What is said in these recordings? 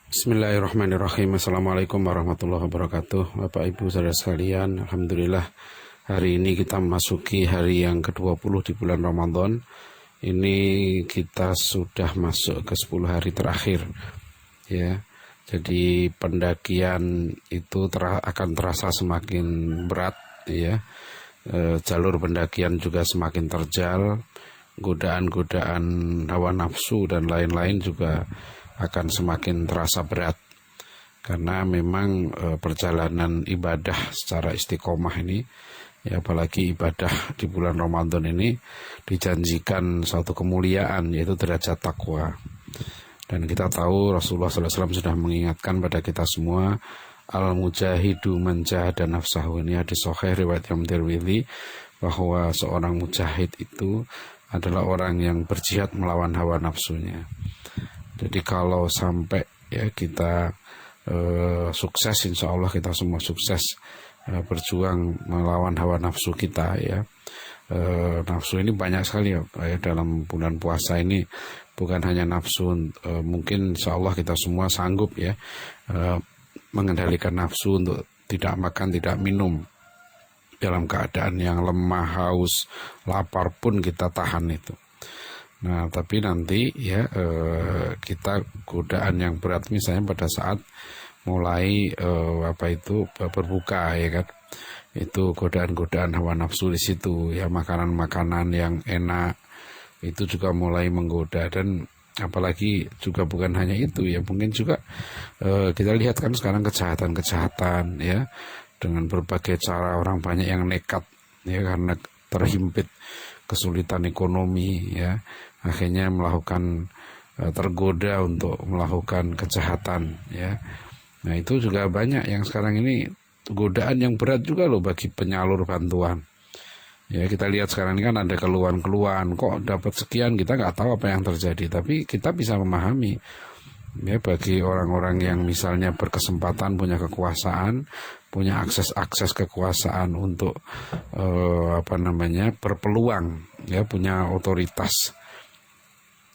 Bismillahirrahmanirrahim. Assalamualaikum warahmatullahi wabarakatuh. Bapak Ibu saudara sekalian, Alhamdulillah hari ini kita memasuki hari yang ke-20 di bulan Ramadan. Ini kita sudah masuk ke 10 hari terakhir ya. Jadi pendakian itu akan terasa semakin berat ya. Jalur pendakian juga semakin terjal. Godaan-godaan hawa nafsu dan lain-lain juga akan semakin terasa berat karena memang perjalanan ibadah secara istiqomah ini ya, apalagi ibadah di bulan Ramadan ini dijanjikan suatu kemuliaan, yaitu derajat takwa. Dan kita tahu Rasulullah SAW sudah mengingatkan pada kita semua, al-mujahidu man jahada nafsahu, ini hadis sahih riwayat Imam Tirmidzi, bahwa seorang mujahid itu adalah orang yang berjihad melawan hawa nafsunya. Jadi kalau sampai ya kita sukses, insya Allah kita semua sukses berjuang melawan hawa nafsu kita ya. Nafsu ini banyak sekali ya dalam bulan puasa ini, bukan hanya nafsu. Mungkin insya Allah kita semua sanggup ya mengendalikan nafsu untuk tidak makan, tidak minum dalam keadaan yang lemah, haus, lapar pun kita tahan itu. Nah, tapi nanti ya kita godaan yang berat misalnya pada saat mulai berbuka ya kan. Itu godaan-godaan hawa nafsu di situ ya, makanan-makanan yang enak itu juga mulai menggoda. Dan apalagi juga bukan hanya itu ya, mungkin juga kita lihat kan sekarang kejahatan-kejahatan ya, dengan berbagai cara orang banyak yang nekat ya karena terhimpit kesulitan ekonomi ya, akhirnya melakukan tergoda untuk melakukan kejahatan ya. Nah, itu juga banyak yang sekarang ini godaan yang berat juga loh bagi penyalur bantuan. Ya, kita lihat sekarang ini kan ada keluhan-keluhan, kok dapat sekian, kita nggak tahu apa yang terjadi, tapi kita bisa memahami ya, bagi orang-orang yang misalnya berkesempatan, punya kekuasaan, punya akses kekuasaan untuk berpeluang ya, punya otoritas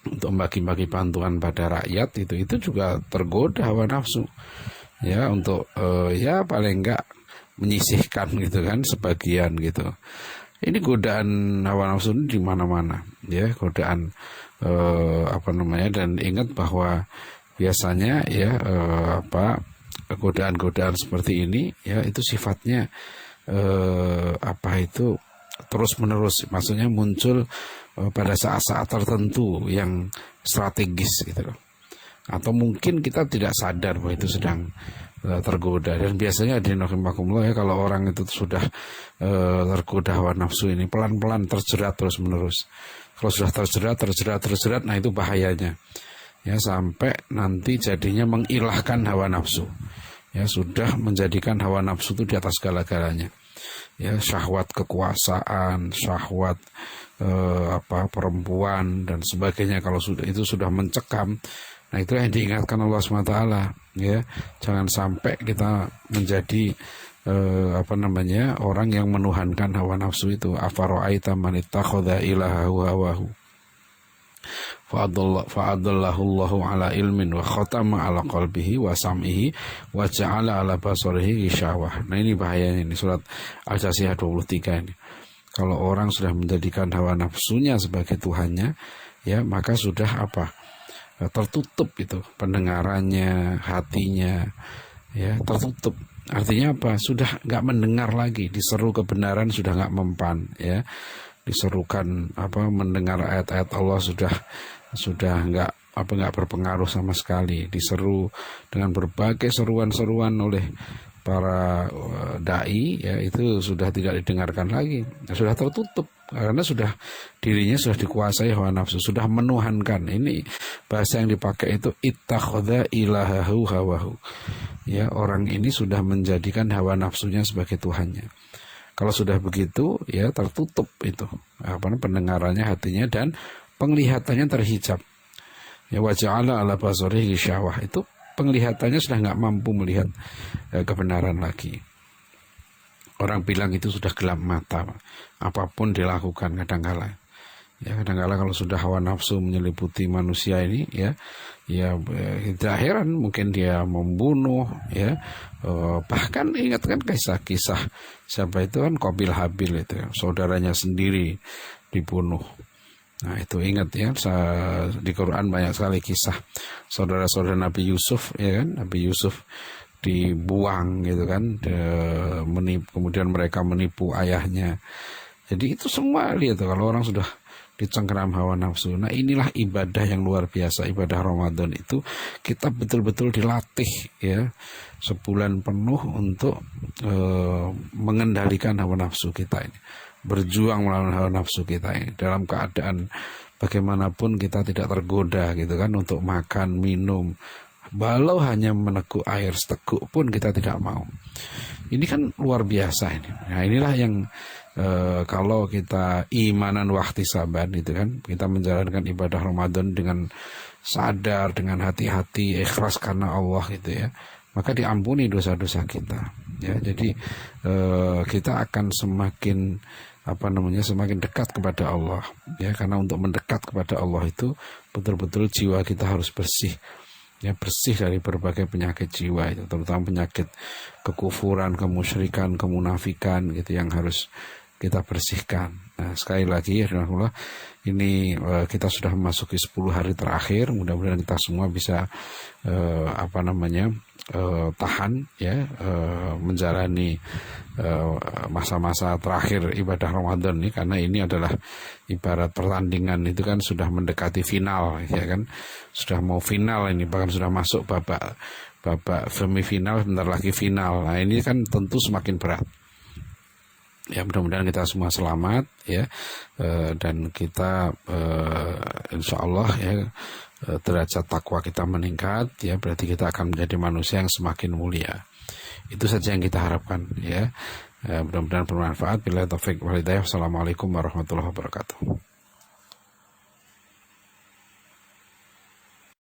untuk bagi-bagi bantuan pada rakyat, itu juga tergoda hawa nafsu ya, untuk ya paling enggak menyisihkan gitu kan sebagian gitu. Ini godaan hawa nafsu ini di mana-mana ya, godaan dan ingat bahwa biasanya ya godaan-godaan seperti ini ya, itu sifatnya terus menerus, maksudnya muncul pada saat-saat tertentu yang strategis gitu loh. Atau mungkin kita tidak sadar bahwa itu sedang tergoda. Dan biasanya ya, kalau orang itu sudah tergoda hawa nafsu ini, pelan-pelan terjerat terus menerus. Kalau sudah terjerat, nah itu bahayanya ya, sampai nanti jadinya mengilahkan hawa nafsu ya, sudah menjadikan hawa nafsu itu di atas segala-galanya ya, syahwat kekuasaan, syahwat perempuan dan sebagainya. Kalau itu sudah mencekam, nah itulah yang diingatkan Allah SWT ya, jangan sampai kita menjadi orang yang menuhankan hawa nafsu itu. Afara'aita man ittakhadha ilahahu hawahu fa'adallahu Allahu ala ilmin wa khatama ala qalbihi wa sam'ihi wa ja'ala ala basarihi ghishawah. Nah, ini bahayanya, ini surat Al-Jasiyah 23 ini. Kalau orang sudah menjadikan hawa nafsunya sebagai Tuhannya ya, maka sudah tertutup itu pendengarannya, hatinya ya, tertutup. Artinya apa? Sudah nggak mendengar lagi, diseru kebenaran sudah nggak mempan ya, diserukan mendengar ayat-ayat Allah sudah nggak berpengaruh sama sekali. Diseru dengan berbagai seruan-seruan oleh para dai ya, itu sudah tidak didengarkan lagi, sudah tertutup karena dirinya sudah dikuasai hawa nafsu, sudah menuhankan. Ini bahasa yang dipakai itu ittakhadha ilahahu hawahu ya, orang ini sudah menjadikan hawa nafsunya sebagai Tuhannya. Kalau sudah begitu ya, tertutup itu pendengarannya, hatinya, dan penglihatannya terhijab ya, wa ja'ala ala basarihi ghishawah, itu penglihatannya sudah nggak mampu melihat kebenaran lagi. Orang bilang itu sudah gelap mata, apapun dilakukan kadangkala Ya, kadang-kala kalau sudah hawa nafsu menyeliputi manusia ini, ya tidak heran mungkin dia membunuh, ya. Bahkan ingat kan kisah-kisah siapa itu kan, Qabil Habil itu, saudaranya sendiri dibunuh. Nah itu ingat ya, di Quran banyak sekali kisah saudara-saudara Nabi Yusuf, ya kan, Nabi Yusuf dibuang gitu kan, kemudian mereka menipu ayahnya. Jadi itu semua lihat kalau orang sudah dicengkeram hawa nafsu. Nah inilah ibadah yang luar biasa, ibadah Ramadan itu kita betul-betul dilatih ya, sebulan penuh untuk mengendalikan hawa nafsu kita ini, berjuang melawan hawa nafsu kita ini dalam keadaan bagaimanapun kita tidak tergoda gitu kan, untuk makan minum, walau hanya meneguk air seteguk pun kita tidak mau. Ini kan luar biasa ini. Nah inilah yang kalau kita imanan wahtisaban itu kan, kita menjalankan ibadah Ramadan dengan sadar, dengan hati-hati, ikhlas karena Allah gitu ya, maka diampuni dosa-dosa kita ya. Jadi kita akan semakin semakin dekat kepada Allah ya, karena untuk mendekat kepada Allah itu betul-betul jiwa kita harus bersih ya, bersih dari berbagai penyakit jiwa itu, terutama penyakit kekufuran, kemusyrikan, kemunafikan gitu yang harus kita bersihkan. Nah, sekali lagi ya, ini kita sudah memasuki 10 hari terakhir. Mudah-mudahan kita semua bisa tahan ya, menjalani masa-masa terakhir ibadah Ramadan ini, karena ini adalah ibarat pertandingan itu kan, sudah mendekati final ya kan, sudah mau final ini, bahkan sudah masuk babak semifinal, bentar lagi final. Nah ini kan tentu semakin berat. Ya mudah-mudahan kita semua selamat ya, dan kita insya Allah ya, derajat takwa kita meningkat ya, berarti kita akan menjadi manusia yang semakin mulia. Itu saja yang kita harapkan ya. Mudah-mudahan bermanfaat. Billahi taufik wal hidayah. Wassalamualaikum warahmatullahi wabarakatuh.